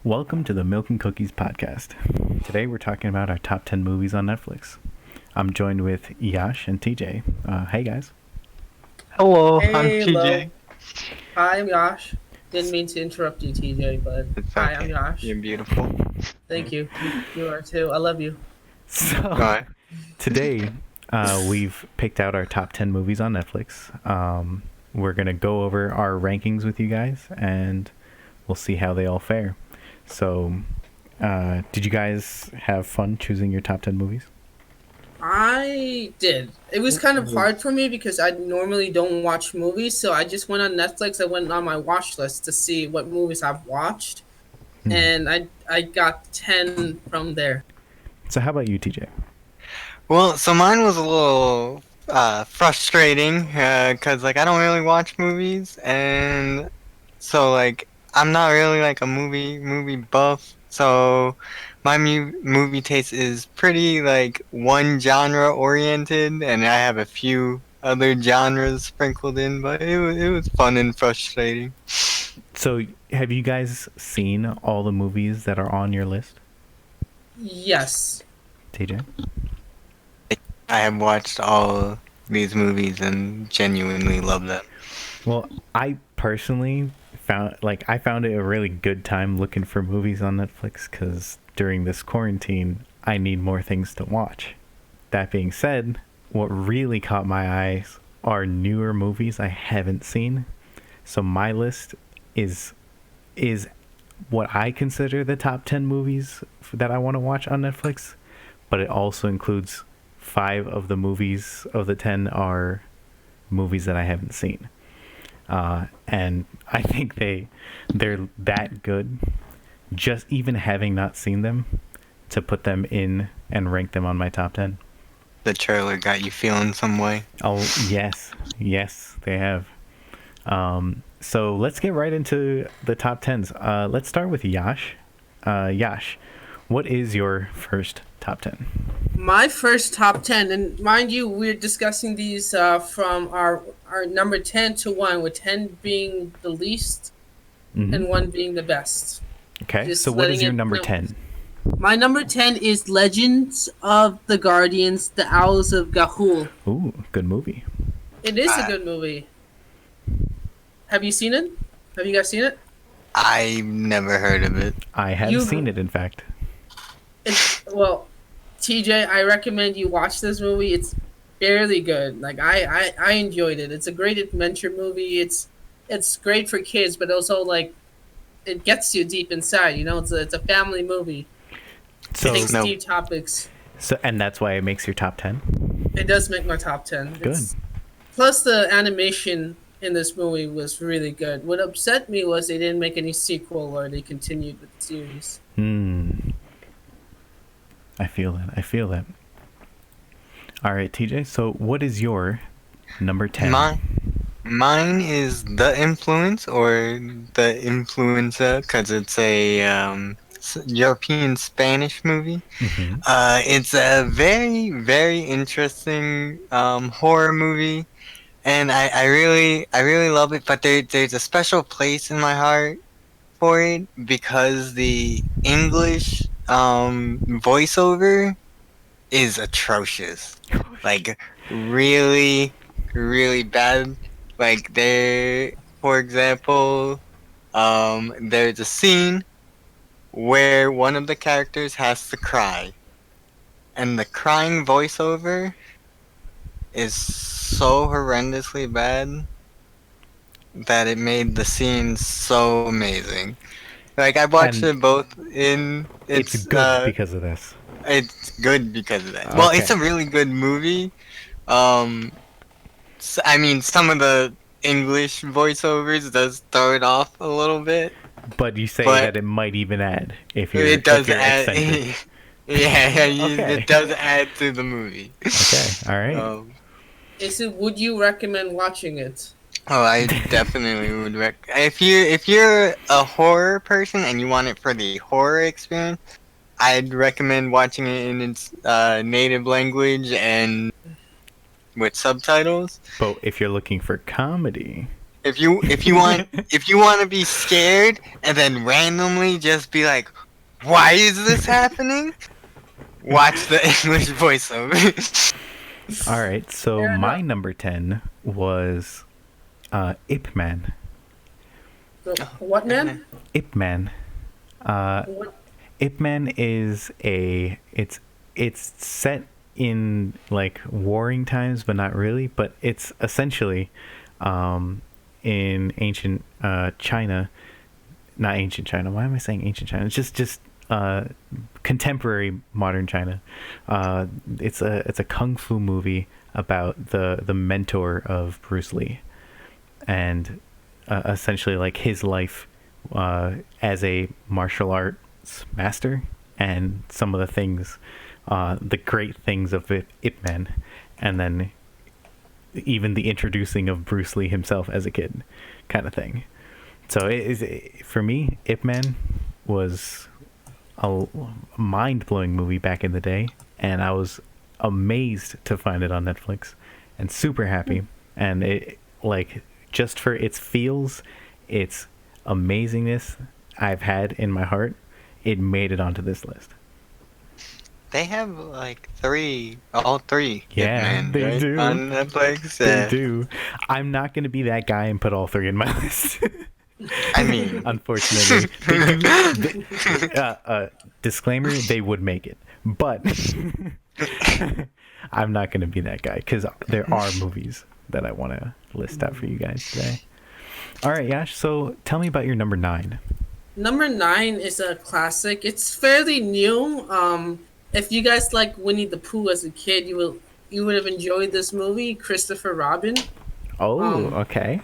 Welcome to the Milk and Cookies podcast. Today we're talking about our top 10 movies on Netflix. I'm joined with Yash and TJ. Hey guys. Hello, I'm Hey, Lo. TJ. Hi, I'm Yash. Didn't mean to interrupt you, TJ, but It's hi, I'm okay. Yash. You're beautiful. Thank you. You are too. I love you. So Alright. today we've picked out our top 10 movies on Netflix. We're going to go over our rankings with you guys and we'll see how they all fare. So, did you guys have fun choosing your top 10 movies? I did. It was kind of hard for me because I normally don't watch movies, so I just went on Netflix. I went on my watch list to see what movies I've watched, and I got 10 from there. So, how about you, TJ? Well, so mine was a little frustrating because I don't really watch movies, and so I'm not really like a movie buff. So my movie taste is pretty one genre oriented, and I have a few other genres sprinkled in, but it was fun and frustrating. So, have you guys seen all the movies that are on your list, Yes. TJ? I have watched all these movies and genuinely love them. Well, I personally found it a really good time looking for movies on Netflix because during this quarantine, I need more things to watch. That being said, what really caught my eyes are newer movies I haven't seen. So my list is what I consider the top 10 movies that I want to watch on Netflix, but it also includes 5 of the movies of the 10 are movies that I haven't seen. And I think they're that good, just even having not seen them, to put them in and rank them on my top 10. The trailer got you feeling some way. Oh yes, they have. So let's get right into the top 10s. Let's start with Yash. Yash, what is your first top 10? My first top 10, and mind you, we're discussing these from our number 10 to 1, with 10 being the least and 1 being the best. Okay, Just so what is letting your it number know. 10? My number 10 is Legends of the Guardians, The Owls of Gahul. Ooh, good movie. It is a I, good movie. Have you seen it? Have you guys seen it? I've never heard of it. I have You, seen it, in fact. well, TJ, I recommend you watch this movie. It's fairly good. I enjoyed it. It's a great adventure movie. It's great for kids, but also it gets you deep inside. You know, it's a family movie. So, Takes No, deep topics. and that's why it makes your top 10? It does make my top 10. Good. Plus the animation in this movie was really good. What upset me was they didn't make any sequel or they continued with the series. I feel that. All right, TJ, so what is your number 10? mine is The Influence or The Influenza because it's a European Spanish movie. Mm-hmm. It's a very, very interesting horror movie, and I really love it. But there's a special place in my heart for it because the English voiceover is atrocious. Like really, really bad. Like for example, there's a scene where one of the characters has to cry, and the crying voiceover is so horrendously bad that it made the scene so amazing. Like I watched And it both in it's good because of this. it's good because of that. Well, it's Okay. a really good movie. Um, I mean, some of the English voiceovers does throw it off a little bit, But you say but that it might even add it if does you're add. eccentric. Yeah, Okay. it does add to the movie. Okay. All right. Um, Would you recommend watching it? oh, I definitely would if you're a horror person and you want it for the horror experience, I'd recommend watching it in its native language and with subtitles. But if you're looking for comedy, if you want to be scared and then randomly just be like, why is this happening? Watch the English voiceover. All right, so Fair my enough. number 10 was Ip Man. So, what man? Ip Man. What? Ip Man is it's set in like warring times, but not really. But it's essentially in ancient China, not ancient China. Why am I saying ancient China? It's just contemporary modern China. It's a kung fu movie about the mentor of Bruce Lee, and essentially like his life as a martial arts master, and some of the things, the great things of Ip Man, and then even the introducing of Bruce Lee himself as a kid, kind of thing. So for me, Ip Man was a mind-blowing movie back in the day, and I was amazed to find it on Netflix, and super happy. And it, like, just for its feels, its amazingness I've had in my heart, it made it onto this list. They have like all three Yeah, Hitmen, they right? do. On Netflix. They Yeah. do. I'm not going to be that guy and put all three in my list. I mean, Unfortunately, disclaimer: they would make it, but I'm not going to be that guy because there are movies that I want to list out for you guys today. All right, Yash. So tell me about your number 9. Number 9 is a classic. It's fairly new. If you guys like Winnie the Pooh as a kid, you would have enjoyed this movie, Christopher Robin. Oh, Um, okay.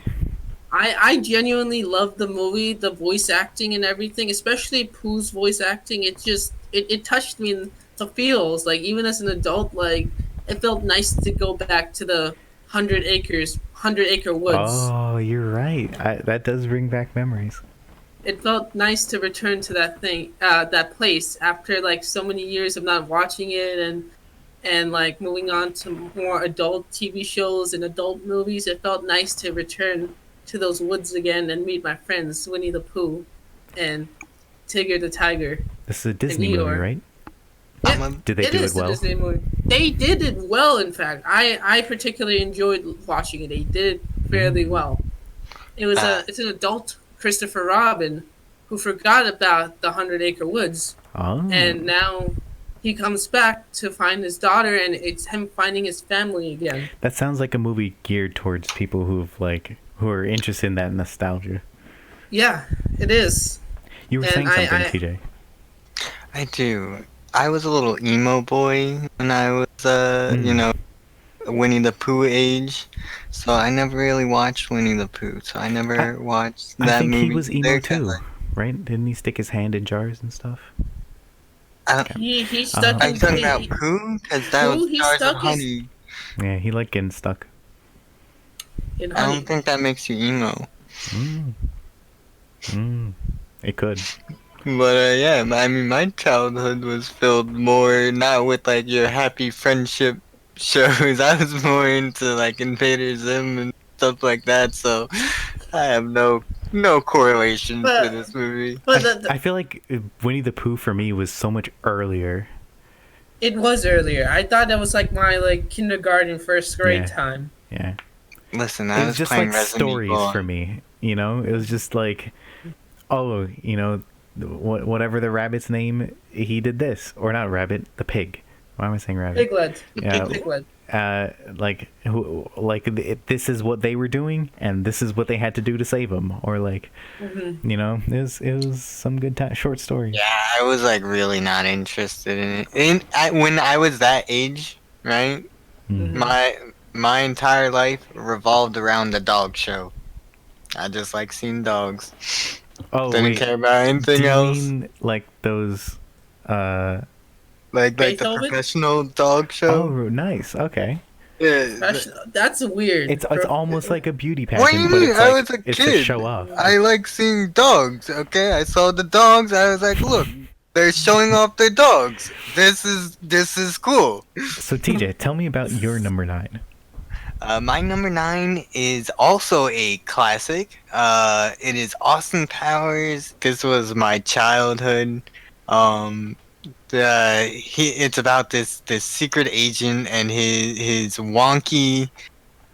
I genuinely love the movie, the voice acting and everything, especially Pooh's voice acting. It touched me in the feels. Like even as an adult, like it felt nice to go back to the 100 acre woods. Oh, you're right. That does bring back memories. It felt nice to return to that place after like so many years of not watching it and like moving on to more adult TV shows and adult movies. It felt nice to return to those woods again and meet my friends Winnie the Pooh and Tigger the Tiger. This is a Disney movie, Eeyore. right? I'm Yeah, a, Did they do it is a well? Disney movie. They did it well. In fact, I particularly enjoyed watching it. They did it fairly well. It's an adult Christopher Robin who forgot about the 100 acre woods, Oh, and now he comes back to find his daughter, and it's him finding his family again. that sounds like a movie geared towards people who are interested in that nostalgia. Yeah, it is. You were And saying something, TJ. I do. I was a little emo boy when I was, Winnie the Pooh age, so I never really watched Winnie the Pooh. So I never watched I that think movie. he was emo either, 'cause, too, like, right? Didn't he stick his hand in jars and stuff? I don't, He stuck are his you talking about he- Pooh? Because that Pooh, was he Jars of stuck his- Honey. Yeah, he liked getting stuck. in I honey. don't think that makes you emo. It could. But yeah, I mean, my childhood was filled more not with like your happy friendship shows. I was more into like Invader Zim and stuff like that. So I have no correlation But- to this movie. But I feel like Winnie the Pooh for me was so much earlier. it was earlier. I thought that was like my like kindergarten, first grade Yeah. time. Yeah. Listen, It I was was just playing like Resident stories Evil. for me, you know? It was just like, oh, you know, whatever the rabbit's name, he did this. Or not rabbit, the pig. Why am I saying rabbit? Piglet. Yeah. Piglet. This is what they were doing, and this is what they had to do to save him, or like, you know, it was some good time, short story. Yeah, I was like really not interested in it. When I was that age, right? My entire life revolved around the dog show. I just like seeing dogs. Oh Didn't wait, care about do anything you else. mean like those? Like the Beethoven? professional dog show. Oh, nice. Okay, Yeah. That's weird. it's almost like a beauty What do pageant, you but mean? it's I like was a it's to kid. show off. I like seeing dogs. Okay, I saw the dogs. I was like, look, they're showing off their dogs. This is cool. So TJ, tell me about your number 9. My number 9 is also a classic. It is Austin Powers. This was my childhood. Um, it's about this secret agent and his wonky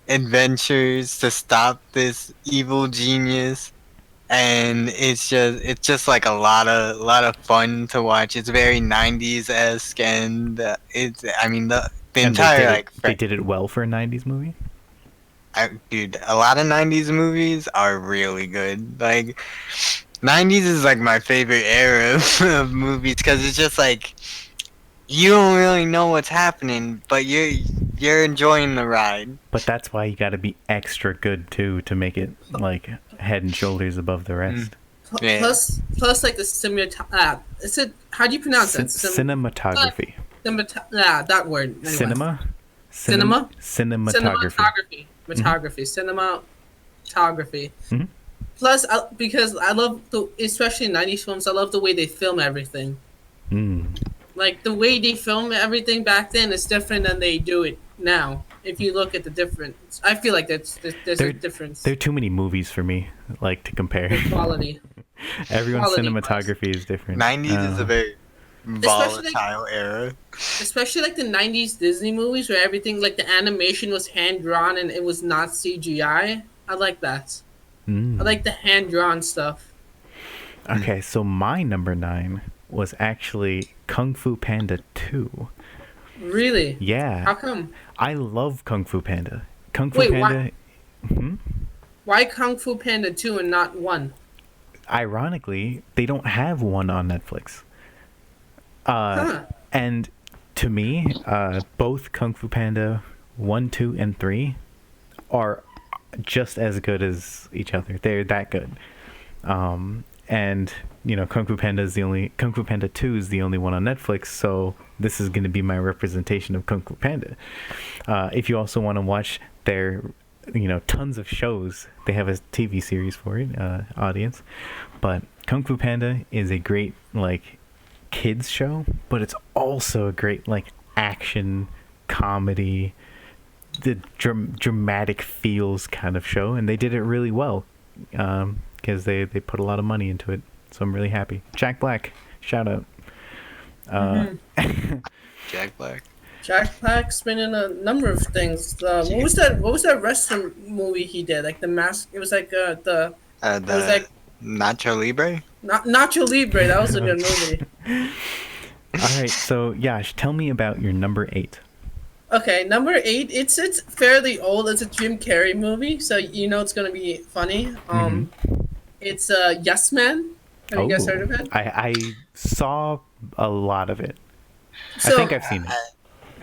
adventures to stop this evil genius. And it's just like a lot of fun to watch. It's very 90s esque, and it's I mean the And they entire did it. like They did it well for a '90s movie. dude, a lot of 90s movies are really good. Like 90s is like my favorite era of movies because it's just like you don't really know what's happening, but you're enjoying the ride. But that's why you got to be extra good too to make it like head and shoulders above the rest. Yeah. Plus like the is it, how do you pronounce that? Cinematography. That word. Anyway. Cinema. Cinema? Cinematography. Cinematography. Mhm. Plus, because I love especially in 90s films, I love the way they film everything. Mm. Like the way they film everything back then is different than they do it now. If you look at the difference, I feel like there's a difference. There are too many movies for me, like to compare. in quality. Everyone's quality cinematography is different. 90s is a very volatile era. Especially like the 90s Disney movies where everything, like the animation was hand drawn and it was not CGI. I like that. I like the hand drawn stuff. Okay, so my number 9 was actually Kung Fu Panda 2. Really? Yeah. How come? I love Kung Fu Panda. Kung Fu Wait, Panda. Why Kung Fu Panda 2 and not 1? Ironically, they don't have one on Netflix. And to me, both Kung Fu Panda 1, 2, and 3 are just as good as each other. They're that good. And you know, Kung Fu Panda 2 is the only one on Netflix, so this is going to be my representation of Kung Fu Panda. If you also want to watch their, you know, tons of shows, they have a TV series for it, audience. But Kung Fu Panda is a great like kids show, but it's also a great like action comedy, the dramatic feels kind of show, and they did it really well because they put a lot of money into it. So I'm really happy. Jack Black, shout out. Jack Black. Jack Black's been in a number of things. What was that wrestling movie he did? Like the mask. It was like The it was like Nacho Libre. Nacho Libre. That was a good movie. All right, so Yash, tell me about your number 8. Okay, number 8. It's fairly old. It's a Jim Carrey movie, so you know it's gonna be funny. It's Yes Man. Have you guys heard of it? I saw a lot of it. So, I think I've seen it.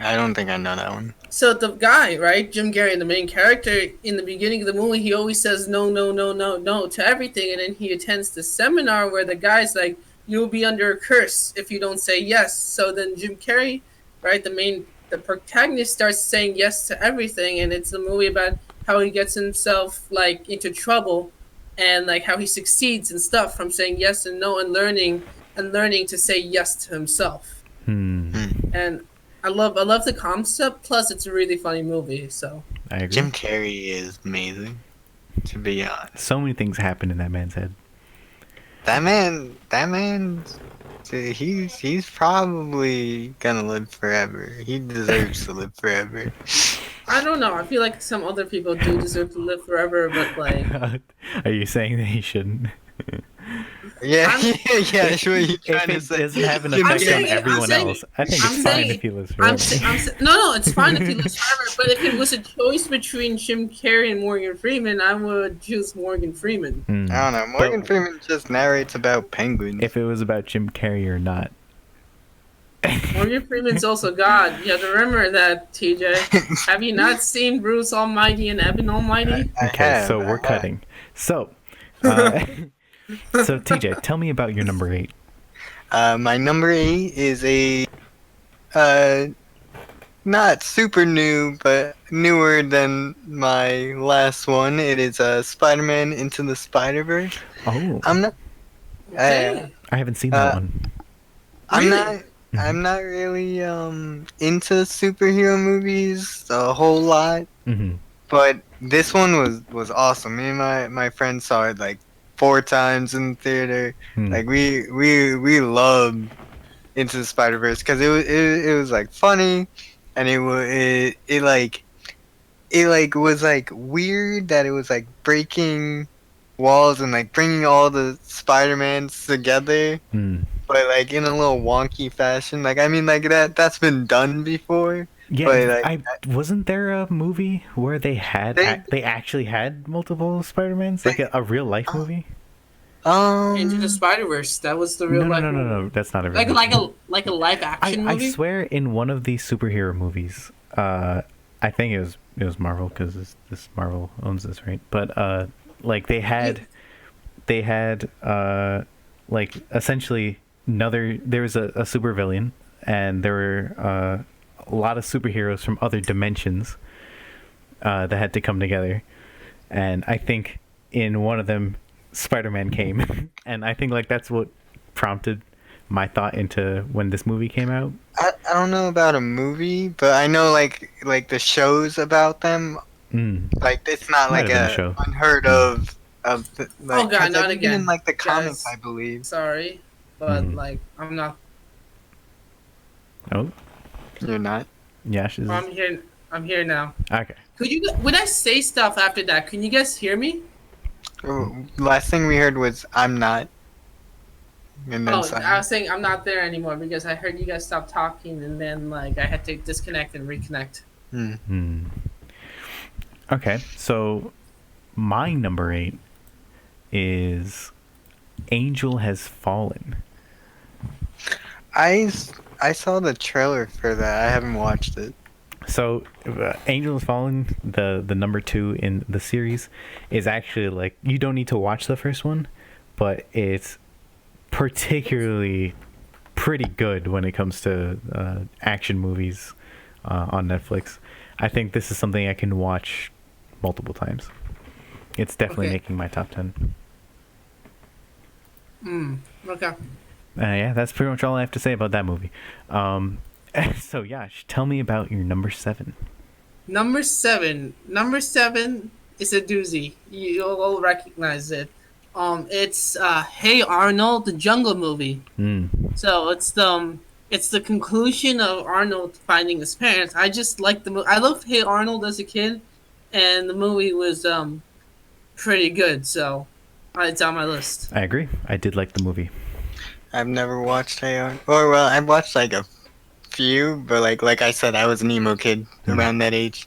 I don't think I know that one. So the guy, right, Jim Carrey, the main character, in the beginning of the movie, he always says no, no, no, no, no to everything, and then he attends the seminar where the guy's like, "You'll be under a curse if you don't say yes." So then Jim Carrey, right, the protagonist starts saying yes to everything, and it's a movie about how he gets himself like into trouble, and like how he succeeds and stuff from saying yes and no and learning to say yes to himself. And I love the concept. Plus, it's a really funny movie. So I agree. Jim Carrey is amazing, to be honest. So many things happen in that man's head. That man, he's probably gonna live forever. He deserves to live forever. I don't know. I feel like some other people do deserve to live forever, but like, Are you saying that he shouldn't? Yeah, yeah. Sure, you If trying to it say? doesn't have an Jim effect on saying- everyone saying- else, I think I'm it's fine saying- if he lives forever. no, it's fine if he lives forever. But if it was a choice between Jim Carrey and Morgan Freeman, I would choose Morgan Freeman. I don't know. Morgan Freeman just narrates about penguins. If it was about Jim Carrey or not. Morgan Freeman's also God. You have to remember that, TJ. Have you not seen Bruce Almighty and Evan Almighty? Okay, so we're cutting. So, so TJ, tell me about your number 8. My number 8 is a not super new, but newer than my last one. It is Spider-Man Into the Spider-Verse. Oh, I'm not. Okay. I haven't seen that one. I'm Really? not. I'm not really into superhero movies a whole lot. But this one was awesome. Me and my friend saw it like 4 times in the theater. Hmm. Like we loved Into the Spider Verse because it was like funny, and it was like weird that it was like breaking walls and like bringing all the Spider-Mans together, Hmm. but like in a little wonky fashion. Like I mean, like that's been done before, Yeah, but like I wasn't there a movie where they they actually had multiple Spider-Mans, like they a real life uh, movie? Into the um Spider Verse. That was the real No, no, life no, no, movie. no. That's not a real Like life like movie. a live action I movie. swear in one of these superhero movies, I think it was Marvel because this Marvel owns this, right? But like they had like essentially another there was a supervillain, and there were a lot of superheroes from other dimensions that had to come together, and I think in one of them Spider-Man came, and I think like that's what prompted my thought into when this movie came out. I don't know about a movie, but I know like the shows about them. Mm. Like it's not Might like have been a a show. unheard Mm. of the, Oh like god, because not like even in again, like the comics, guys. I believe Sorry, but Mm. like I'm not. Oh, you're not. Yash is I'm here. I'm here now. okay. Could you? When I say stuff after that, can you guys hear me? Last thing we heard was "I'm not," and then Oh, I silence. was saying I'm not there anymore because I heard you guys stop talking, and then like I had to disconnect and reconnect. Hmm. Hmm. Okay, so my number 8 is Angel Has Fallen. I I saw the trailer for that. I haven't watched it. So Angel Has Fallen, the number 2 in the series, is actually like you don't need to watch the first one, but it's particularly pretty good when it comes to action movies on Netflix. I think this is something I can watch multiple times. It's definitely Okay. making my top 10. Okay. Yeah, that's pretty much all I have to say about that movie. So, Yash, tell me about your number 7. Number 7. Number 7 is a doozy. You'll all recognize it. It's Hey Arnold, the Jungle movie. Mm. So it's the conclusion of Arnold finding his parents. I just like the movie. I loved Hey Arnold as a kid, and the movie was pretty good. So it's on my list. I agree. I did like the movie. I've never watched Aeon. Or well, I've watched like a few, but like I said, I was an emo kid around that age.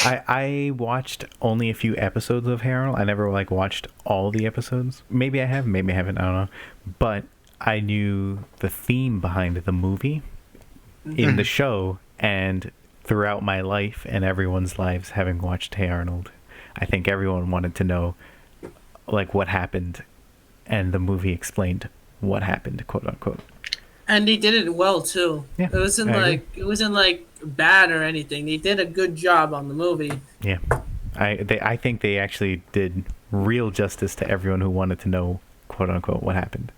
I watched only a few episodes of Harold. I never like watched all the episodes. Maybe I have, maybe I haven't. I don't know. But I knew the theme behind the movie in the show, and throughout my life and everyone's lives having watched Hey Arnold, I think everyone wanted to know like what happened, and the movie explained what happened, quote unquote. And they did it well too. Yeah, It wasn't like bad or anything. They did a good job on the movie. Yeah, I think they actually did real justice to everyone who wanted to know, quote unquote, what happened.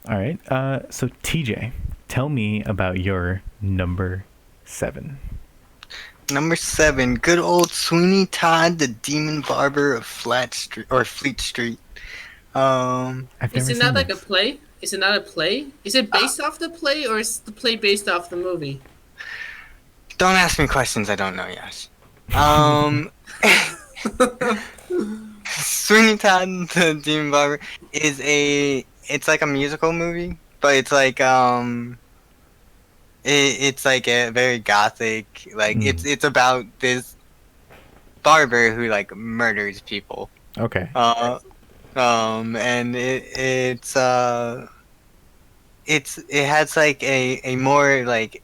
All right. So TJ, tell me about your number 7. Number 7, good old Sweeney Todd, the Demon Barber of Flat Street or Fleet Street. I've never Is it seen not like a this. play? Is it not a play? Is it based off the play or is the play based off the movie? Don't ask me questions I don't know, Yash. Um, Sweeney Todd, the Demon Barber it's like a musical movie, but it's like it's like a very gothic, like it's about this barber who like murders people. Okay. And it has like a more like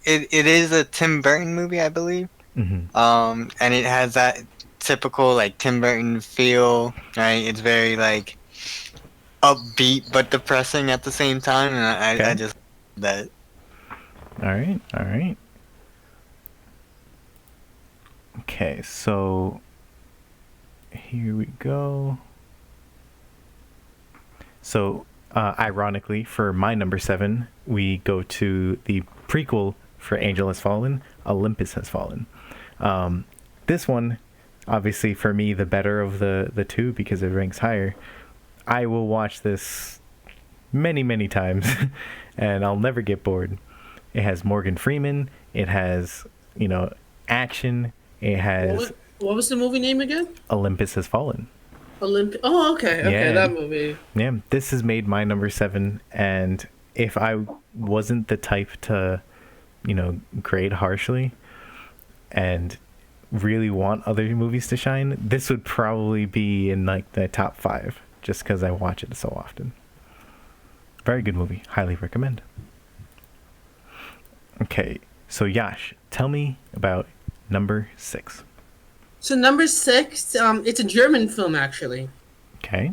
it is a Tim Burton movie, I believe. Mm-hmm. And it has that typical like Tim Burton feel, right? It's very like upbeat but depressing at the same time, and I Okay. just that. All right. All right. Okay. So here we go. So, ironically, for my number 7, we go to the prequel for Angel Has Fallen, Olympus Has Fallen. This one, obviously for me, the better of the two because it ranks higher. I will watch this many, many times, and I'll never get bored. It has Morgan Freeman. It has, action. It has What was the movie name again? Olympus Has Fallen. Oh, okay, Yeah. that movie. Yeah, this has made my number 7, and if I wasn't the type to, grade harshly and really want other movies to shine, this would probably be in like the top 5 just because I watch it so often. Very good movie. Highly recommend. Okay, so Yash, tell me about number 6. So number 6, it's a German film actually. Okay.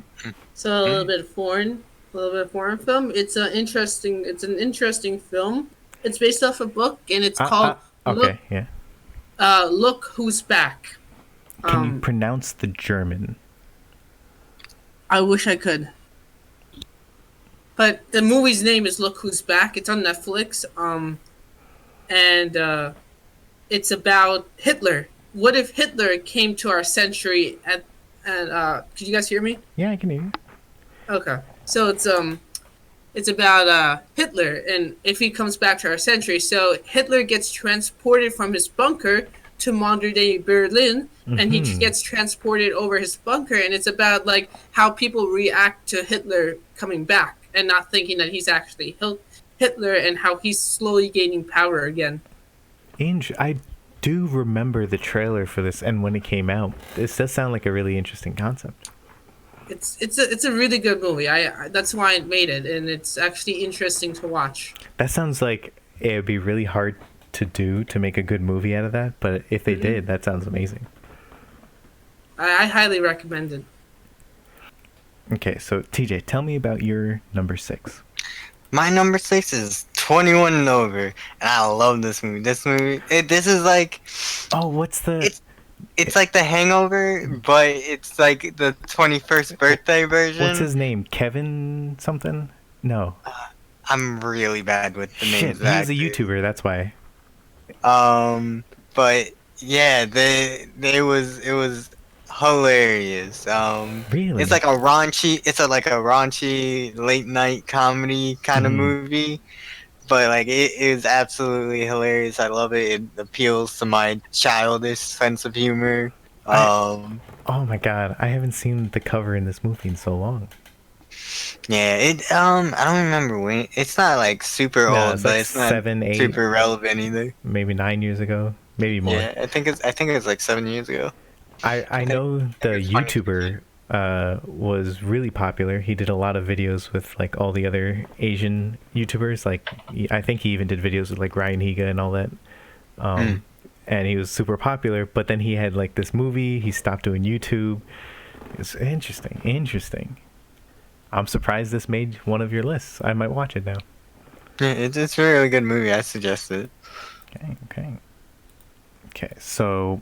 So a little bit foreign film. It's an interesting film. It's based off a book, and it's called okay, yeah. Look Who's Back. Can you pronounce the German? I wish I could. But the movie's name is Look Who's Back. It's on Netflix. And it's about Hitler. What if Hitler came to our century could you guys hear me? Yeah, I can hear you. Okay. So it's about Hitler, and if he comes back to our century. So Hitler gets transported from his bunker to modern day Berlin, and he gets transported over his bunker, and it's about like how people react to Hitler coming back and not thinking that he's actually Hitler, and how he's slowly gaining power again. I do remember the trailer for this, and when it came out, this does sound like a really interesting concept. It's a really good movie. I that's why I made it, and it's actually interesting to watch. That sounds like it would be really hard to make a good movie out of that, but if they did, that sounds amazing. I highly recommend it. Okay, so TJ, tell me about your number 6. My number 6 is 21 and Over, and I love this movie. This is like... Oh, what's the... It's like The Hangover, but it's like the 21st birthday version. What's his name? Kevin something? No. I'm really bad with the names. Shit, he's a YouTuber, that's why. But yeah, it was hilarious. Really? It's like a raunchy late night comedy kind of movie. But like it is absolutely hilarious. I love it. It appeals to my childish sense of humor. Oh my god, I haven't seen the cover in this movie in so long. Yeah, I don't remember when. It's not like super old, It's but like it's not 7, 8, super relevant either. maybe 9 years ago, maybe more. Yeah, I think it's like 7 years ago. I know the YouTuber was really popular. He did a lot of videos with like all the other Asian YouTubers. Like I think he even did videos with like Ryan Higa and all that. And he was super popular. But then he had like this movie. He stopped doing YouTube. It's interesting. I'm surprised this made one of your lists. I might watch it now. Yeah, it's a really good movie. I suggest it. Okay. So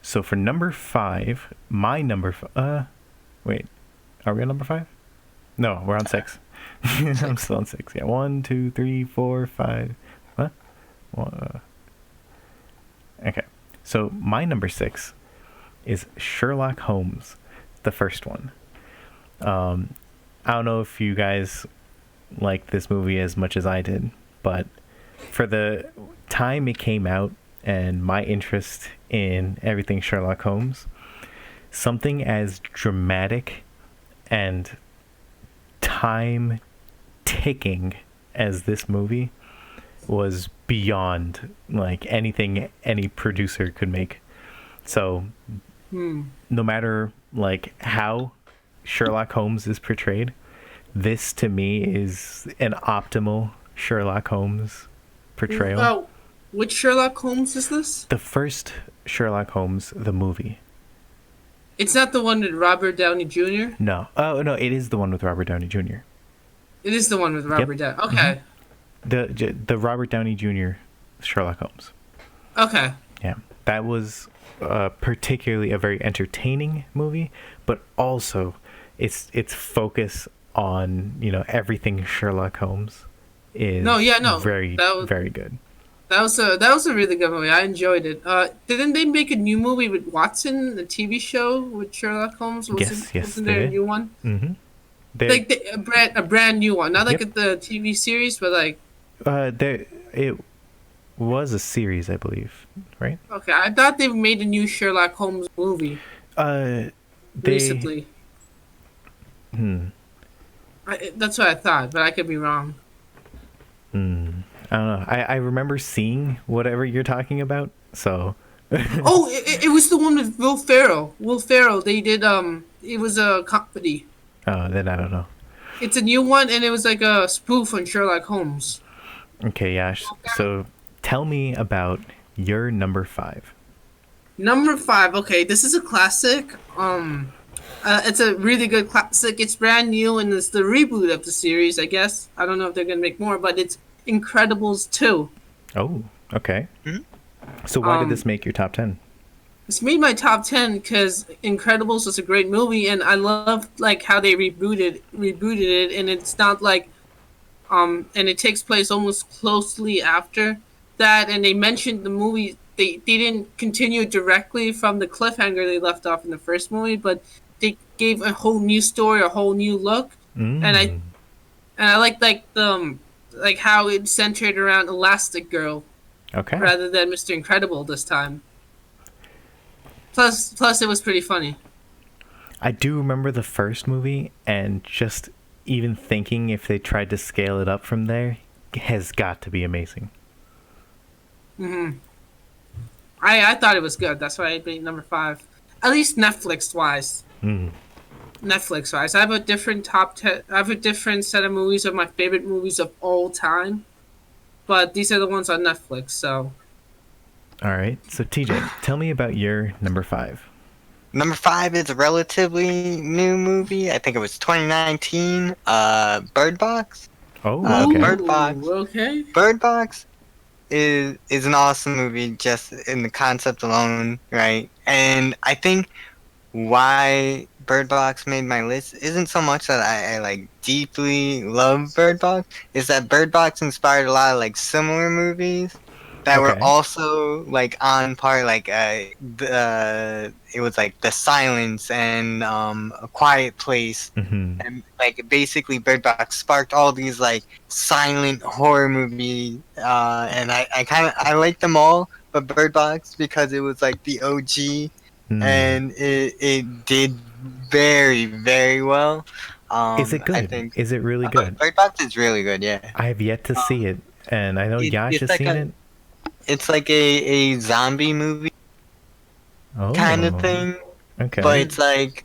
for number 5, my number wait, are we on number 5? No, we're on 6. I'm still on 6. Yeah, 1, 2, 3, 4, 5. What? Okay. So my number 6 is Sherlock Holmes, the first one. I don't know if you guys like this movie as much as I did, but for the time it came out and my interest in everything Sherlock Holmes, something as dramatic and time ticking as this movie was beyond like anything any producer could make. So no matter like how Sherlock Holmes is portrayed, this to me is an optimal Sherlock Holmes portrayal. Oh, which Sherlock Holmes is this? The first Sherlock Holmes, the movie. It's not the one with Robert Downey Jr.? No. Oh, no, it is the one with Robert Downey Jr. It is the one with Robert Downey. Okay. The Robert Downey Jr. Sherlock Holmes. Okay. Yeah. That was particularly a very entertaining movie, but also its focus on, everything Sherlock Holmes is very good. That that was a really good movie. I enjoyed it. Didn't they make a new movie with Watson, the TV show with Sherlock Holmes? Yes, Wasn't they there a did. new one? Mm-hmm. They, Like a brand new one, not like yep. the TV series, but like it was a series, I believe, right? okay. I thought they made a new Sherlock Holmes movie Uh, they, recently. hmm, That's what I thought, but I could be wrong. I don't know. I remember seeing whatever you're talking about, so. Oh, it was the one with Will Ferrell. Will Ferrell. They did It was a comedy. Oh, then I don't know. It's a new one, and it was like a spoof on Sherlock Holmes. Okay, Yash. So, tell me about your number 5. Number 5. Okay, this is a classic. It's a really good classic. It's brand new, and it's the reboot of the series. I guess I don't know if they're gonna make more, but it's Incredibles 2. Oh, okay. Mhm. So why did Um, this make your top 10? It's made my top 10 because Incredibles was a great movie, and I love like how they rebooted it, and it's not like and it takes place almost closely after that, and they mentioned the movie. They didn't continue directly from the cliffhanger they left off in the first movie, but they gave a whole new story, a whole new look, and I Mm. and I like the like how it centered around Elastic Girl Okay. rather than Mr. Incredible this time. Plus, it was pretty funny. I do remember the first movie, and just even thinking if they tried to scale it up from there has got to be amazing. I thought it was good. That's why I made number 5. At least Netflix wise. Mm. Netflix wise, I have a different top 10. I have a different set of movies of my favorite movies of all time, but these are the ones on Netflix. So All right. So TJ, tell me about your number 5. Number 5 is a relatively new movie. I think it was 2019. Bird Box. Oh, Okay. okay. Bird Box. Okay. Bird Box is an awesome movie just in the concept alone, right? And I think why Bird Box made my list isn't so much that I like deeply love Bird Box, is that Bird Box inspired a lot of like similar movies that were Okay. also like on par, like it was like The Silence and A Quiet Place, Mm-hmm. and like basically Bird Box sparked all these like silent horror movies, and I like them all, but Bird Box because it was like the OG, and it did very very well. Is it good? I think Is it really good? Bird Box is really good. Yeah, I have yet to see it, and I know Yash it's has like seen it. it's like a zombie movie Oh, kind of thing, okay. but it's like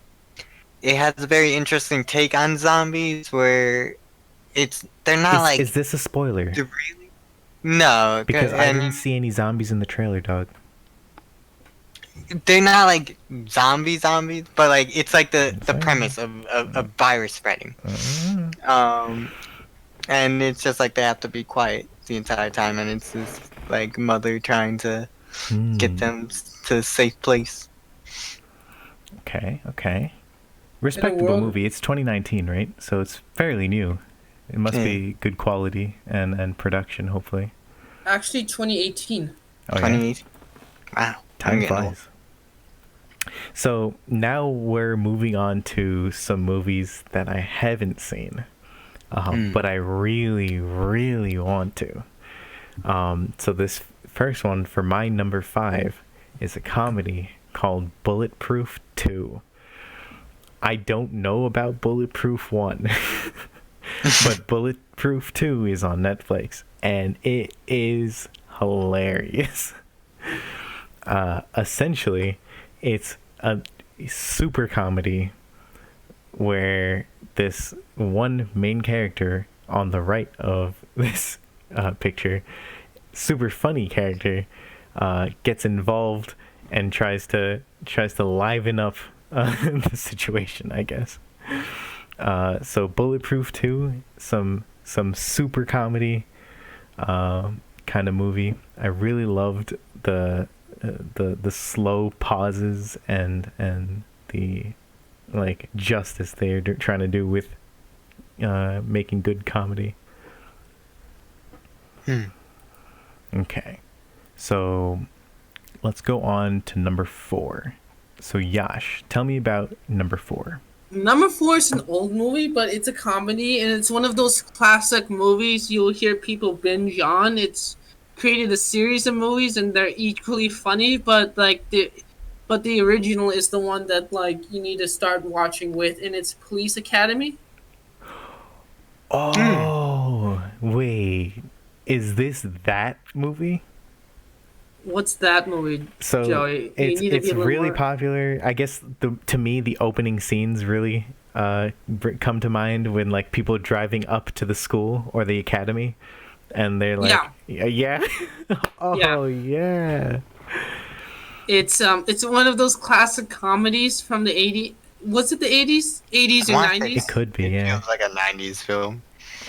it has a very interesting take on zombies where they're not like Is this a spoiler? they're really no, Because I I didn't mean, see any zombies in the trailer, dog. they're not like zombies, but like it's like the Sorry. premise of virus spreading. Uh, And it's just like they have to be quiet the entire time, and it's this like mother trying to get them to a safe place. Okay. Respectable world- movie. It's 2019, right? So it's fairly new. It must be good quality and production, hopefully. Actually, 2018. Oh, yeah. 28. Wow, Time I'm getting old. flies. So now we're moving on to some movies that I haven't seen, but I really, really want to. So this first one for my number 5 is a comedy called Bulletproof 2. I don't know about Bulletproof 1, but Bulletproof 2 is on Netflix, and it is hilarious. Essentially, it's a super comedy where this one main character on the right of this picture, super funny character, gets involved and tries to liven up the situation, I guess. So Bulletproof 2, some super comedy kind of movie. I really loved the slow pauses and the like justice they're trying to do with making good comedy. Okay. So let's go on to number 4. So Yash, tell me about number 4. Number 4 is an old movie, but it's a comedy, and it's one of those classic movies you'll hear people binge on. It's created a series of movies, and they're equally funny, but the original is the one that like you need to start watching with, and it's Police Academy. Hmm. Oh, wait. Is this that movie? What's that movie, So Joey? You it's need to be it's a little really more. popular. I guess to me the opening scenes really come to mind when like people driving up to the school or the academy, and they're like, Yeah, yeah, yeah. oh yeah, It's one of those classic comedies from the 80s. Was it the 80s? 80s I or want to say it 90s? could be, it yeah. feels like a '90s film.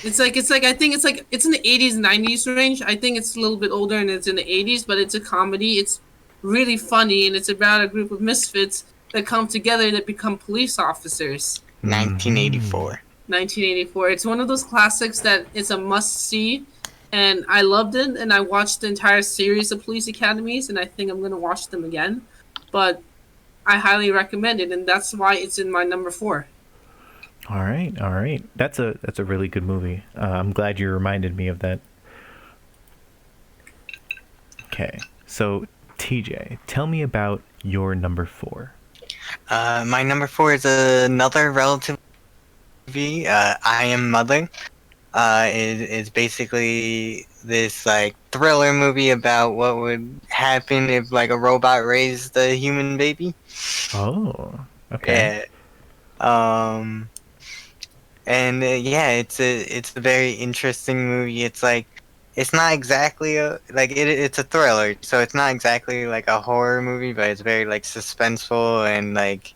It's like I think it's in the 80s 90s range. I think it's a little bit older and it's in the 80s, but it's a comedy. It's really funny and it's about a group of misfits that come together that become police officers. Hmm. 1984. 1984. It's one of those classics that it's a must see, and I loved it. And I watched the entire series of Police Academies, and I think I'm gonna watch them again. But I highly recommend it, and that's why it's in my number 4. All right, all right. That's a really good movie. I'm glad you reminded me of that. Okay, so TJ, tell me about your number 4. My number 4 is another relative movie. I Am Mother. It's basically this like thriller movie about what would happen if like a robot raised a human baby. Oh, okay. Yeah. Um. And yeah, it's a very interesting movie. It's like it's not exactly it's a thriller, so it's not exactly like a horror movie, but it's very like suspenseful and like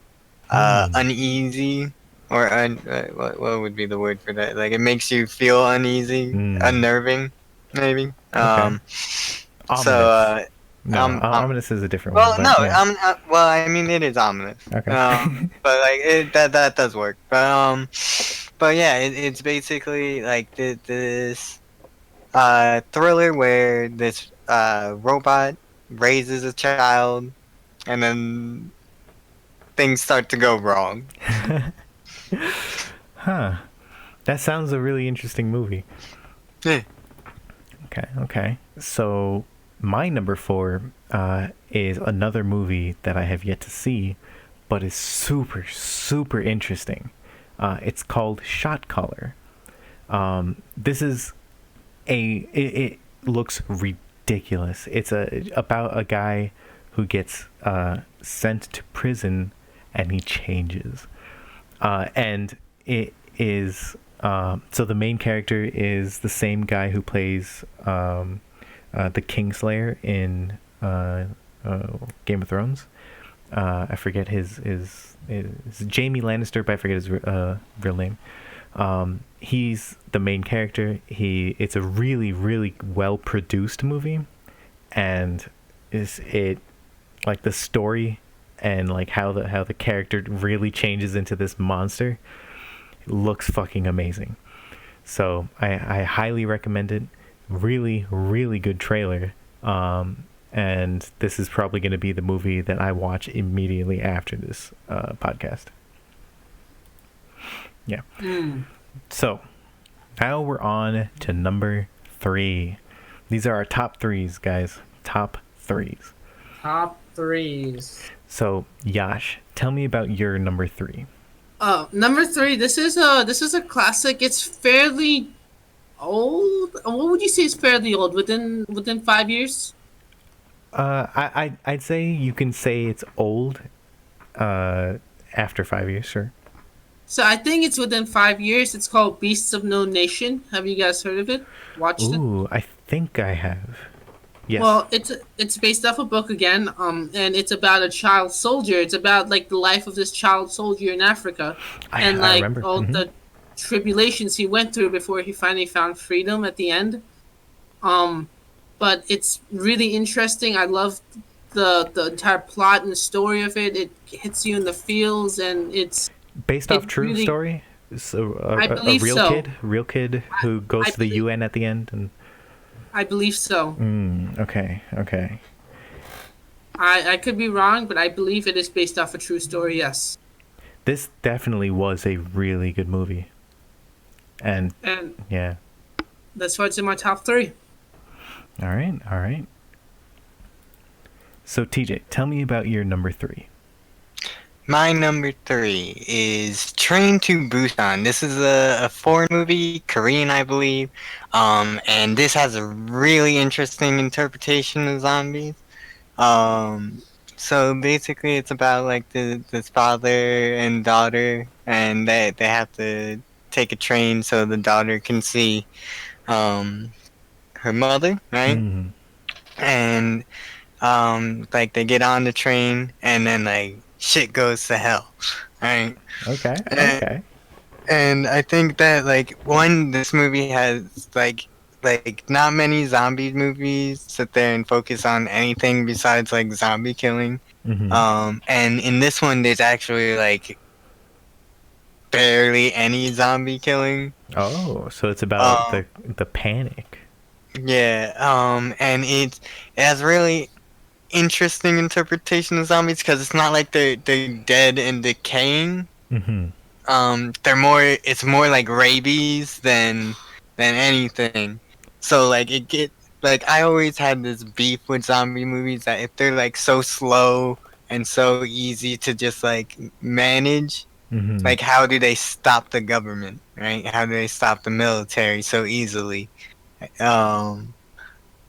Hmm. uneasy what would be the word for that? Like it makes you feel uneasy, Hmm. unnerving, maybe. Okay. So Ominous. No, um ominous is a different one, well, no, but yeah. well, I mean, it is ominous. Okay. But like that does work. But yeah, it's basically like this thriller where this robot raises a child, and then things start to go wrong. Huh. That sounds a really interesting movie. Yeah. Okay, okay. So my number 4 is another movie that I have yet to see, but is super, super interesting. It's called Shot Caller. This is it looks ridiculous. It's about a guy who gets sent to prison and he changes. And it is so the main character is the same guy who plays the Kingslayer in Game of Thrones. I forget his Jamie Lannister, but I forget his real name. He's the main character. It's a really, really well produced movie, and is it like the story and like how the character really changes into this monster looks fucking amazing. So I highly recommend it. Really, really good trailer. And this is probably going to be the movie that I watch immediately after this podcast. Yeah. Mm. So now we're on to number 3. These are our top 3s, guys. Top 3s. Top threes. So Yash, tell me about your number 3. Number 3. This is a classic. It's fairly old. What would you say is fairly old? Within 5 years. I'd say you can say it's old. After 5 years, sure. So I think it's within 5 years. It's called Beasts of No Nation. Have you guys heard of it? Watched it? Ooh, I think I have. Yes, Well, it's based off a book again. And it's about a child soldier. It's about like the life of this child soldier in Africa, and I like remember. all Hmm. the tribulations he went through before he finally found freedom at the end. Um, but it's really interesting. I love the entire plot and the story of it. It hits you in the feels, and Based it off true really. story. So I a believe real so. kid, real kid who goes I to the believe UN at the end, and I believe so. Okay, okay. I could be wrong, but I believe it is based off a true story. Yes, This definitely was a really good movie. And and yeah. that's why it's in my top three. All right, all right. So TJ, tell me about your number 3. My number 3 is Train to Busan. This is a foreign movie, Korean, I believe. And this has a really interesting interpretation of zombies. Um, so basically, it's about like this father and daughter, and they have to take a train so the daughter can see um her mother, right? Mm. And like they get on the train, and then like shit goes to hell, right? Okay, And, okay. and I think that like one, this movie has like not many zombie movies sit there and focus on anything besides like zombie killing. Mm-hmm. And in this one, there's actually like barely any zombie killing. Oh, so it's about Um, the panic. yeah. And it has really interesting interpretation of zombies because it's not like they're dead and decaying. Mm-hmm. They're more. It's more like rabies than anything. So like it get like I always had this beef with zombie movies that if they're like so slow and so easy to just like manage, Mm-hmm. like how do they stop the government, right? How do they stop the military so easily? Um,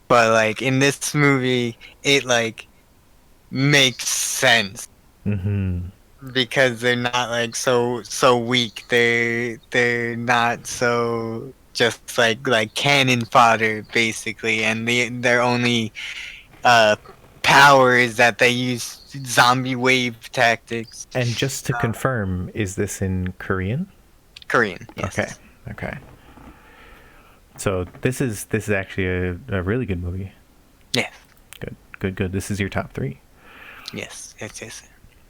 but like in this movie, it like makes sense Mm-hmm. because they're not like so weak. They're not so just like cannon fodder basically, and their only uh power is that they use zombie wave tactics. And just to confirm, is this in Korean? Korean, Okay, yes, okay. So this is actually a really good movie. yes, Good, good, good. This is your top 3. yes.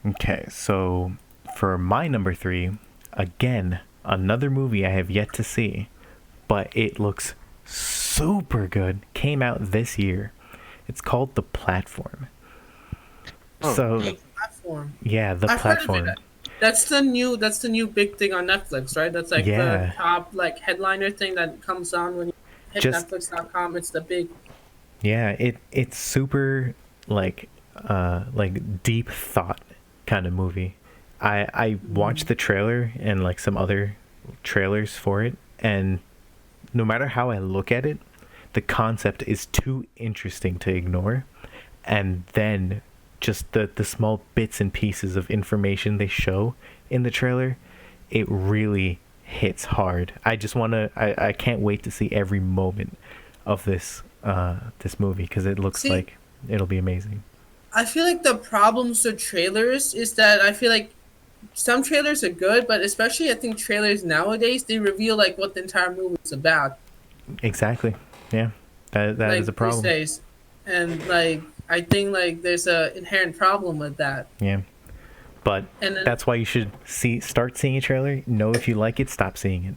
Okay, so for my number 3, again, another movie I have yet to see, but it looks super good. Came out this year. It's called The Platform. Oh, So yeah. The platform. yeah, The I've heard of Platform. it. That's the new big thing on Netflix, right? That's like the Yeah, top like headliner thing that comes on when you hit just Netflix.com. It's the big. yeah, it's super like deep thought kind of movie. I watched the trailer and like some other trailers for it, and no matter how I look at it, the concept is too interesting to ignore. And then just the small bits and pieces of information they show in the trailer, it really hits hard. I can't wait to see every moment of this movie because it looks See, like it'll be amazing. I feel like the problems with trailers is that I feel like some trailers are good, but especially I think trailers nowadays they reveal like what the entire movie is about, Exactly. Yeah. That is a like these problem. days, and like I think like there's a inherent problem with that. Yeah. But And then, that's why you should start seeing a trailer, know if you like it, stop seeing it.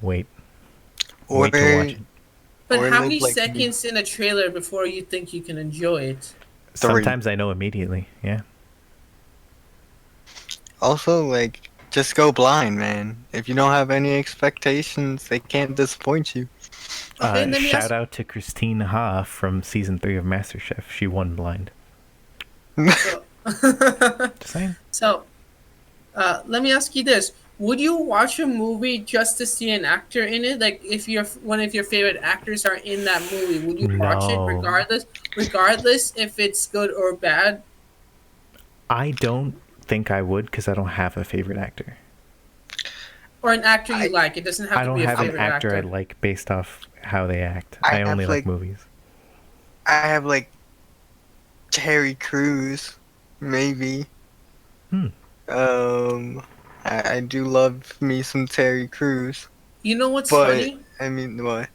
Wait. Or Wait to watch it. but or how live many like me. seconds in a trailer before you think you can enjoy it? 3. Sometimes I know immediately. Yeah. Also, like, just go blind, man. If you don't have any expectations, they can't disappoint you. Okay, let me Shout ask. out to Christine Ha from season 3 of MasterChef. She won blind. So, Just saying. so let me ask you this: would you watch a movie just to see an actor in it? Like, if one of your favorite actors are in that movie, would you watch it No. regardless if it's good or bad? I don't think I would because I don't have a favorite actor. Or an actor you I like? It doesn't have I to don't be a have an favorite actor I actor. like based off how they act. I I only have like like movies. I have like Terry Crews, maybe. Hmm. Um, I do love me some Terry Crews, You know what's but funny? I mean, what?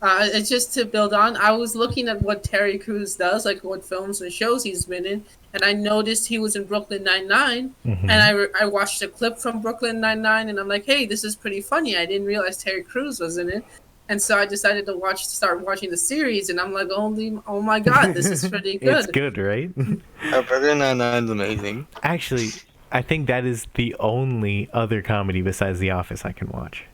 It's just to build on. I was looking at what Terry Crews does, like what films and shows he's been in, and I noticed he was in Brooklyn Nine-Nine, and Mm-hmm. I watched a clip from Brooklyn Nine-Nine, and I'm like, hey, this is pretty funny. I didn't realize Terry Crews was in it, And so I decided to start watching the series, and I'm like, oh my god, this is pretty It's good. good, right? Oh, Brooklyn Nine-Nine is amazing. Actually, I think that is the only other comedy besides The Office I can watch.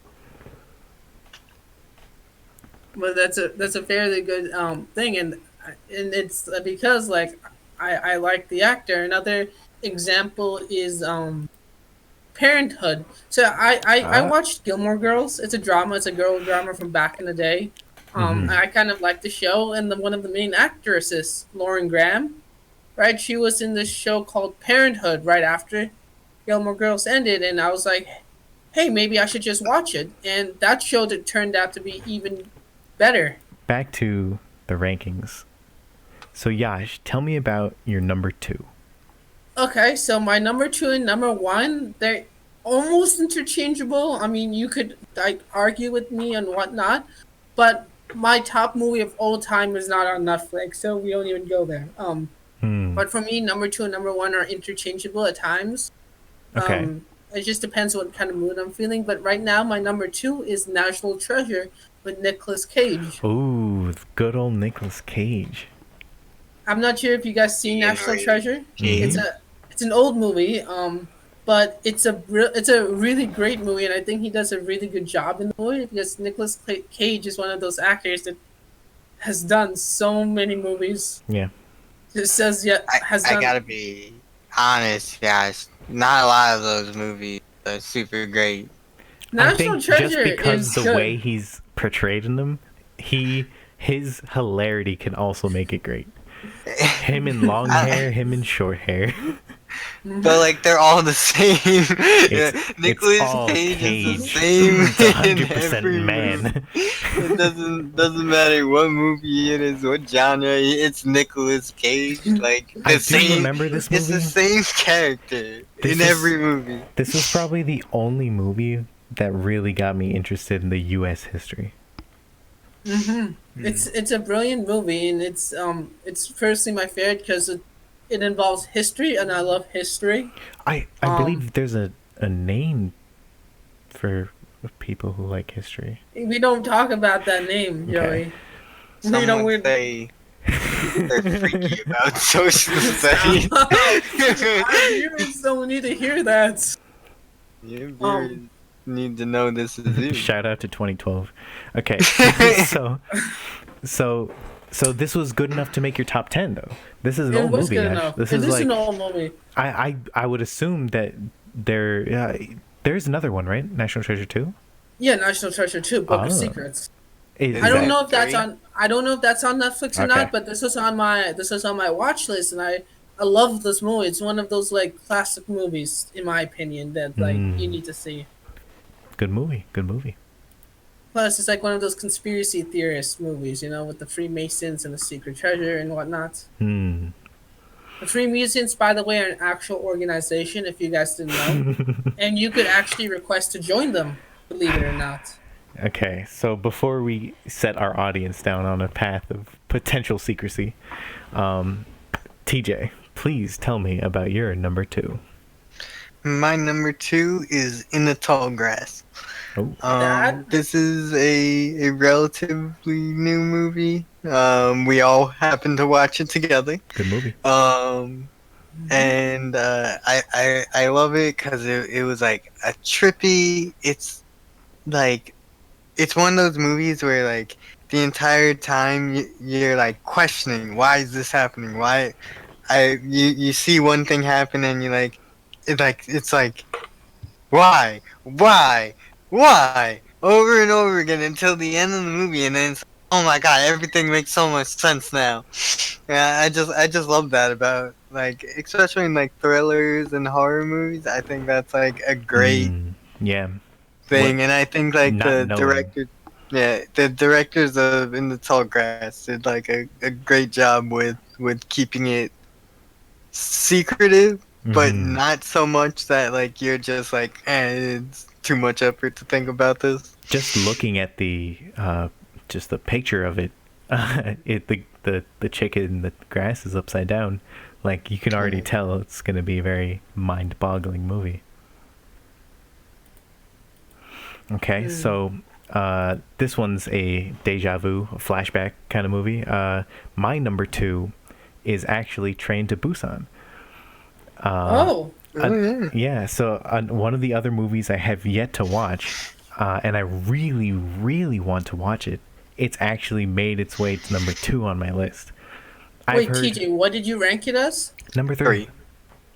But that's a fairly good thing, and it's because like I like the actor. Another example is Parenthood. So I Uh, watched Gilmore Girls. It's a drama. It's a girl drama from back in the day. mhm. I kind of like the show, and one of the main actresses, Lauren Graham, right? She was in this show called Parenthood right after Gilmore Girls ended, and I was like, hey, maybe I should just watch it. And that show that turned out to be even better. Back to the rankings. So Yash, tell me about your number 2. Okay, so my number two and number one, they're almost interchangeable. I mean, you could like argue with me and whatnot, but my top movie of all time is not on Netflix, so we don't even go there. Hmm. But for me, number two and number one are interchangeable at times. Okay. It just depends what kind of mood I'm feeling. But right now, my number two is National Treasure with Nicolas Cage. Ooh, good old Nicolas Cage. I'm not sure if you guys seen Yeah, National right. Treasure. It's Mhm. an old movie, but it's a really great movie, and I think he does a really good job in the movie because Nicolas Cage is one of those actors that has done so many movies. Yeah. It says yeah I, has I done gotta be honest, guys. Not a lot of those movies are super great. I National think just Treasure because is the good. way he's portrayed in them, his hilarity can also make it great. Him in long hair, him in short hair. But like they're all the same. It's Nicolas all Cage is the Cage. same It's in 100% every movie. man. It doesn't matter what movie it is, what genre. It's Nicolas Cage. Like I the do same. remember this It's the movie. same character This in was every movie. this was probably the only movie that really got me interested in the U.S. history. It's a brilliant movie, and it's firstly my favorite because it involves history, and I love history. I Um, believe there's a name for people who like history. we don't talk about that name, Okay. Joey. We Some don't. would We're, say they're freaky about social Stop. studies. Our viewers don't need to hear that. Your viewers Um, need to know this is you. Shout out to 2012. Okay. so so so this was good enough to make your top 10 though. This is an it old was movie, good Ash. enough. This It is is like an old movie. I would assume that there's another one, right? National Treasure 2? Yeah, National Treasure 2, Book of Oh. Secrets. Is I don't that know if that's three? on. I don't know if that's on Netflix or Okay. not, but this was on my watch list, and I love this movie. It's one of those like classic movies, in my opinion, that like you need to see. good movie. Good movie. Plus, it's like one of those conspiracy theorist movies, you know, with the Freemasons and the secret treasure and whatnot. Hmm. The Freemasons, by the way, are an actual organization, if you guys didn't know. And you could actually request to join them, believe it or not. Okay, so before we set our audience down on a path of potential secrecy, TJ, please tell me about your number 2. My number 2 is In the Tall Grass. Oh. That- This is a relatively new movie. We all happened to watch it together. Good movie. And I love it because it was like a trippy. It's like it's one of those movies where like the entire time you're like questioning why is this happening? Why you see one thing happen and you like it's like why over and over again until the end of the movie, and then it's oh my god, everything makes so much sense now. Yeah, I just love that about like especially in like thrillers and horror movies. I think that's like a great Yeah. thing, and I think like Not the knowing. director, yeah, the directors of In the Tall Grass did like a great job with keeping it secretive, but Mhm. not so much that like you're just like, it's too much effort to think about this. Just looking at the just the picture of it, the chicken in the grass is upside down. Like you can already tell it's gonna be a very mind-boggling movie. Okay, so This one's a deja vu, a flashback kind of movie. My number 2 is actually Train to Busan. Oh, Yeah, so one of the other movies I have yet to watch, and I really, really want to watch it. It's actually made its way to number 2 on my list. I've wait, heard TJ, what did you rank it as? number 3.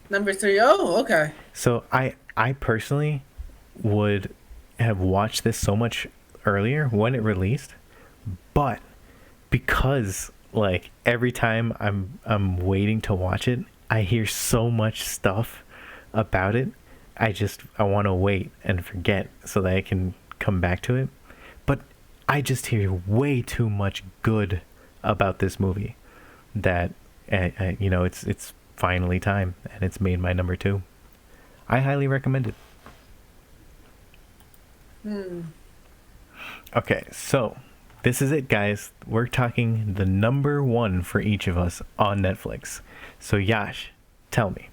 Number 3. Oh, okay. So I personally would have watched this so much earlier when it released, but because like every time I'm waiting to watch it, I hear so much stuff about it. I want to wait and forget so that I can come back to it. But I just hear way too much good about this movie that it's finally time, and it's made my number 2. I highly recommend it. Okay, so this is it, guys. We're talking the number 1 for each of us on Netflix. So Yash, tell me,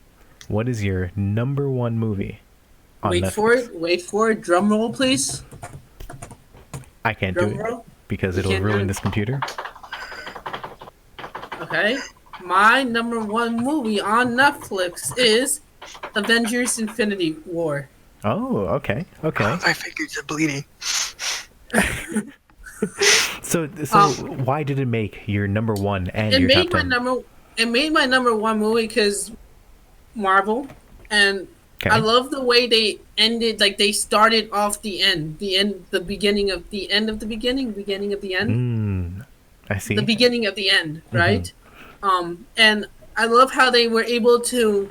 what is your number 1 movie on Netflix? Wait for it. Drum roll, please. I can't Drum do it roll. because You it'll can't do ruin it? this computer. Okay. My number 1 movie on Netflix is Avengers: Infinity War. Oh, okay. My fingers are bleeding. So why did it make your number 1 and It your top made my 10? number 1 movie because Marvel, and Okay. I love the way they ended. Like they started off the beginning of the end of the beginning of the end, I see. the beginning of the end, right? And I love how they were able to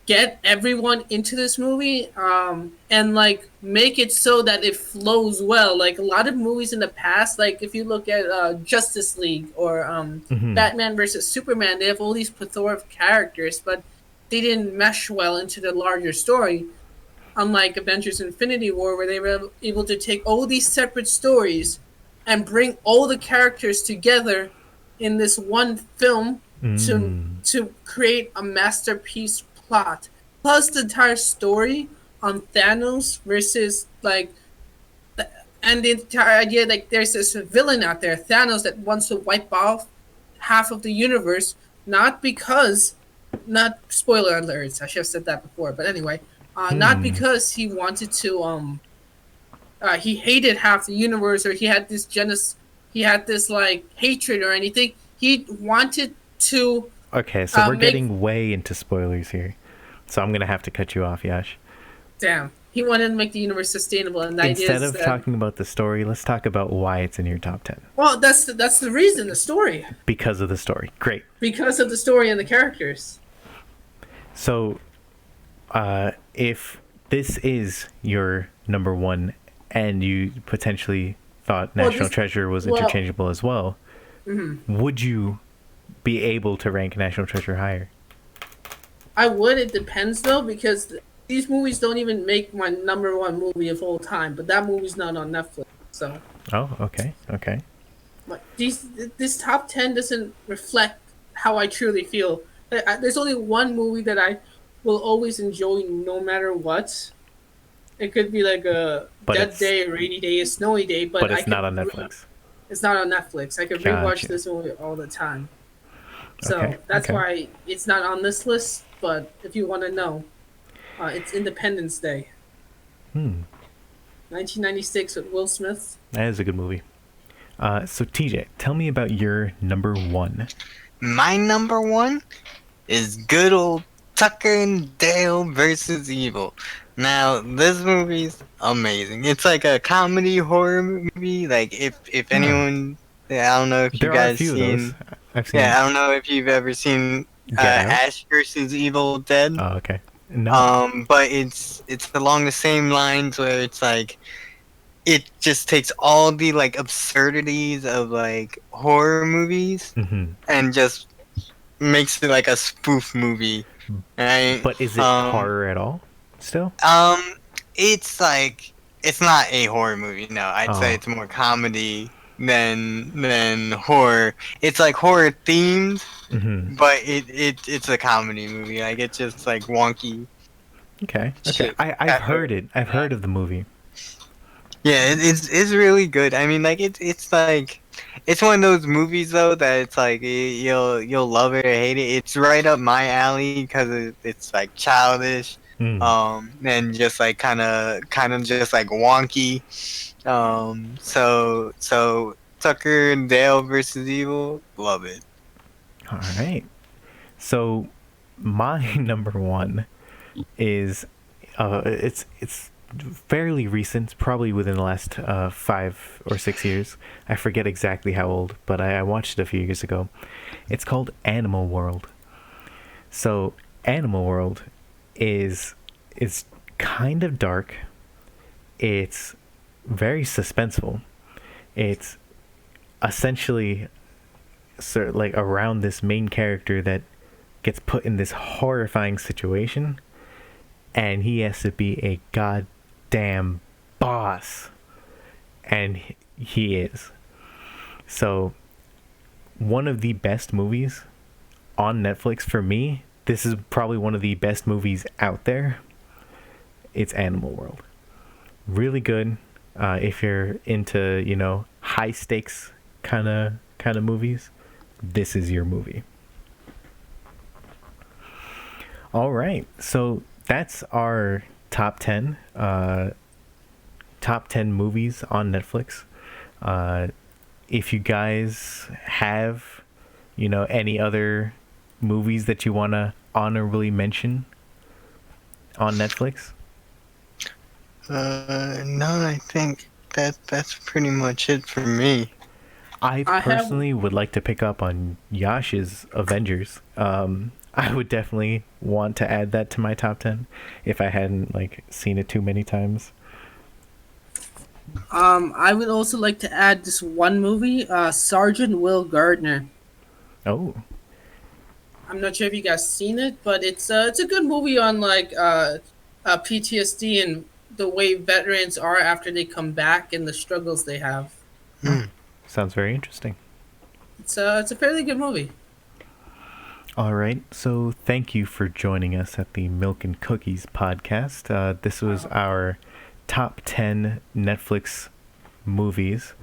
get everyone into this movie, and like make it so that it flows well. Like a lot of movies in the past, like if you look at Justice League or Batman versus Superman, they have all these plethora of characters, but they didn't mesh well into the larger story. Unlike Avengers: Infinity War, where they were able to take all these separate stories and bring all the characters together in this one film to create a masterpiece plot. Plus the entire story on Thanos versus and the entire idea like there's this villain out there, Thanos, that wants to wipe off half of the universe, not spoiler alerts, I should have said that before, but anyway, not because he wanted to he hated half the universe, or he had this like hatred or anything. He wanted to Okay, so we're getting way into spoilers here. So I'm going to have to cut you off, Yash. damn. He wanted to make the universe sustainable, and the idea Instead is of that, talking about the story, let's talk about why it's in your top 10. well, that's the reason, the story, Because of the story. Great. because of the story and the characters. So, if this is your number 1 and you potentially thought National Treasure was interchangeable as well, would you be able to rank National Treasure higher? I would. It depends though, because these movies don't even make my number 1 movie of all time. But that movie's not on Netflix, so Oh, okay. like this top 10 doesn't reflect how I truly feel. There's only one movie that I will always enjoy no matter what. It could be like a dead day, a rainy day, a snowy day, but it's not on Netflix. It's not on Netflix. I could rewatch Gotcha. this movie all the time. So Okay, that's okay. why it's not on this list. But if you want to know, it's Independence Day. 1996 with Will Smith. That is a good movie. So TJ, tell me about your number 1. My number 1 is good old Tucker and Dale versus Evil. Now, this movie's amazing. It's like a comedy horror movie. Like, if anyone, I don't know if you There are a guys few of seen. those. I've seen. Yeah, I don't know if you've ever seen Get Out? Ash versus Evil Dead. Oh, okay. No. But it's along the same lines where it's like it just takes all the like absurdities of like horror movies and just makes it like a spoof movie. Right? But is it horror at all? Still? It's like it's not a horror movie. No, I'd say Oh. it's more comedy than horror. It's like horror themed, but it's a comedy movie. Like it's just like wonky. Okay. Shit. I've heard it. I've heard of the movie. Yeah, it's really good. I mean, like it's like it's one of those movies though that it's like you'll love it or hate it. It's right up my alley because it's like childish, Mm. and just like kind of just like wonky. So Tucker and Dale versus Evil, love it. All right. So my number one is it's fairly recent, probably within the last 5 or 6 years. I forget exactly how old, but I watched it a few years ago. It's called Animal World. So Animal World is kind of dark. It's very suspenseful. It's essentially sort of like around this main character that gets put in this horrifying situation, and he has to be a goddamn boss, and he is. So one of the best movies on Netflix for me. This is probably one of the best movies out there. It's Animal World. Really good. If you're into, high stakes kind of movies, this is your movie. All right, so that's our top 10 movies on Netflix. If you guys have, any other movies that you want to honorably mention on Netflix. No, I think that's pretty much it for me. I I have personally would like to pick up on Yash's Avengers. I would definitely want to add that to my top 10 if I hadn't seen it too many times. I would also like to add this one movie, Sergeant Will Gardner. Oh, I'm not sure if you guys seen it, but it's a good movie on PTSD and the way veterans are after they come back and the struggles they have. oh, Hmm. sounds very interesting. It's a fairly good movie. All right, so thank you for joining us at the Milk and Cookies podcast. This was our top 10 Netflix movies.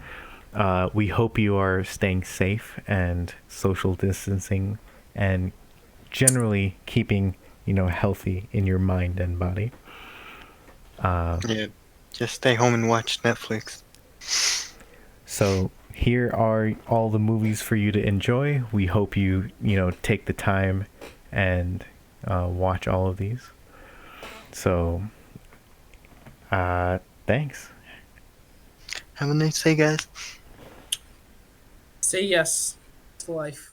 We hope you are staying safe and social distancing and generally keeping, healthy in your mind and body. Yeah, just stay home and watch Netflix. So here are all the movies for you to enjoy. We hope you, take the time and watch all of these. So, thanks. Have a nice day, guys. Say yes to life.